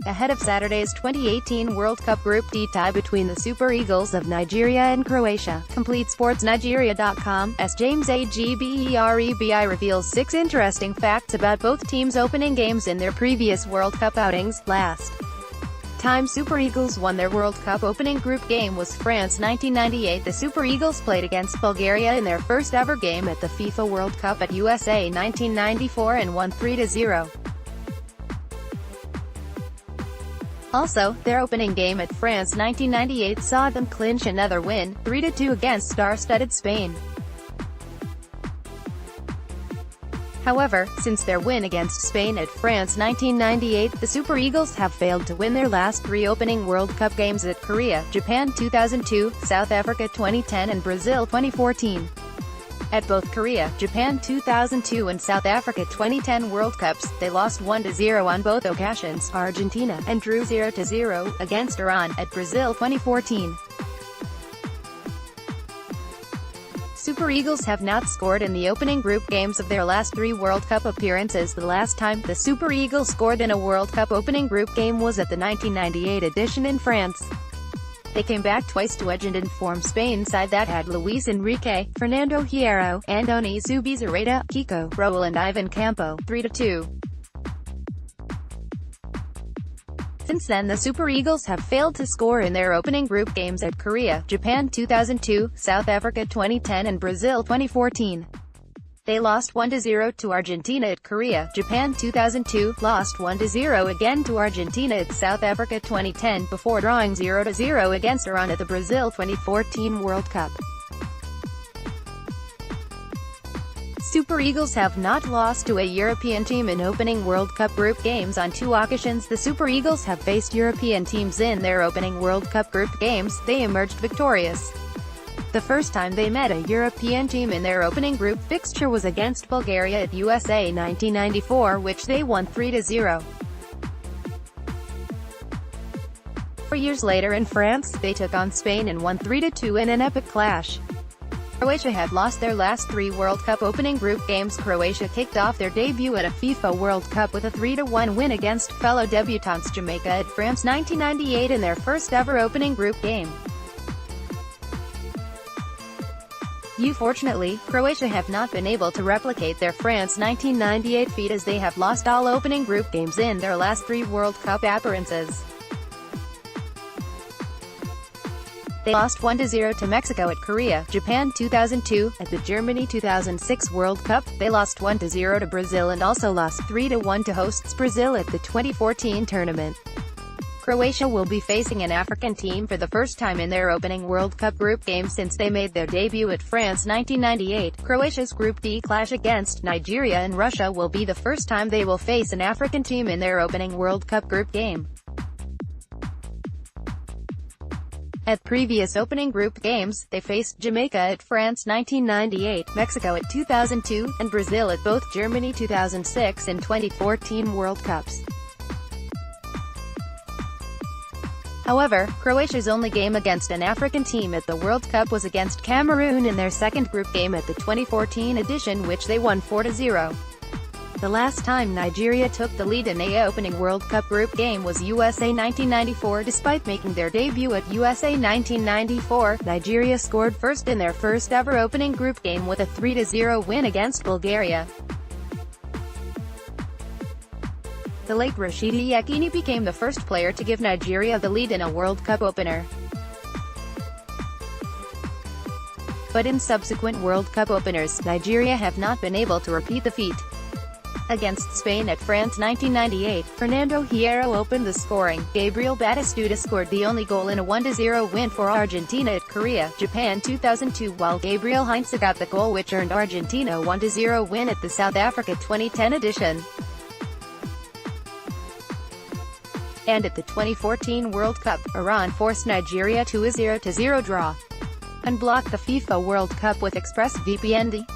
ahead of Saturday's 2018 World Cup Group D tie between the Super Eagles of Nigeria and Croatia. CompleteSportsNigeria.com's James Agberebi reveals 6 interesting facts about both teams' opening games in their previous World Cup outings. Last time Super Eagles won their World Cup opening group game was France 1998. The Super Eagles played against Bulgaria in their first ever game at the FIFA World Cup at USA 1994 and won 3-0. Also, their opening game at France 1998 saw them clinch another win, 3-2 against star-studded Spain. However, since their win against Spain at France 1998, the Super Eagles have failed to win their last 3 opening World Cup games at Korea, Japan 2002, South Africa 2010 and Brazil 2014. At both Korea, Japan 2002 and South Africa 2010 World Cups, they lost 1-0 on both occasions, Argentina, and drew 0-0 against Iran at Brazil 2014. Super Eagles have not scored in the opening group games of their last 3 World Cup appearances. The last time the Super Eagles scored in a World Cup opening group game was at the 1998 edition in France. They came back twice to edge and inform Spain side that had Luis Enrique, Fernando Hierro, Andoni Zubizarreta, Kiko, Raul and Ivan Campo, 3-2. Since then the Super Eagles have failed to score in their opening group games at Korea, Japan 2002, South Africa 2010 and Brazil 2014. They lost 1-0 to Argentina at Korea, Japan 2002, lost 1-0 again to Argentina at South Africa 2010 before drawing 0-0 against Iran at the Brazil 2014 World Cup. Super Eagles have not lost to a European team in opening World Cup group games on 2 occasions. The Super Eagles have faced European teams in their opening World Cup group games. They emerged victorious. The first time they met a European team in their opening group fixture was against Bulgaria at USA 1994, which they won 3-0. 4 years later in France, they took on Spain and won 3-2 in an epic clash. Croatia had lost their last 3 World Cup opening group games. Croatia kicked off their debut at a FIFA World Cup with a 3-1 win against fellow debutants Jamaica at France 1998 in their first ever opening group game. Unfortunately, Croatia have not been able to replicate their France 1998 feat as they have lost all opening group games in their last 3 World Cup appearances. They lost 1-0 to Mexico at Korea, Japan 2002, at the Germany 2006 World Cup. They lost 1-0 to Brazil and also lost 3-1 to hosts Brazil at the 2014 tournament. Croatia will be facing an African team for the first time in their opening World Cup group game since they made their debut at France 1998. Croatia's Group D clash against Nigeria and Russia will be the first time they will face an African team in their opening World Cup group game. At previous opening group games, they faced Jamaica at France 1998, Mexico at 2002, and Brazil at both Germany 2006 and 2014 World Cups. However, Croatia's only game against an African team at the World Cup was against Cameroon in their second group game at the 2014 edition, which they won 4-0. The last time Nigeria took the lead in a opening World Cup group game was USA 1994. Despite making their debut at USA 1994, Nigeria scored first in their first ever opening group game with a 3-0 win against Bulgaria. The late Rashidi Yekini became the first player to give Nigeria the lead in a World Cup opener. But in subsequent World Cup openers, Nigeria have not been able to repeat the feat. Against Spain at France 1998, Fernando Hierro opened the scoring. Gabriel Batistuta scored the only goal in a 1-0 win for Argentina at Korea, Japan 2002, while Gabriel Heinze got the goal which earned Argentina a 1-0 win at the South Africa 2010 edition. And at the 2014 World Cup, Iran forced Nigeria to a 0-0 draw. Unblock the FIFA World Cup with ExpressVPN.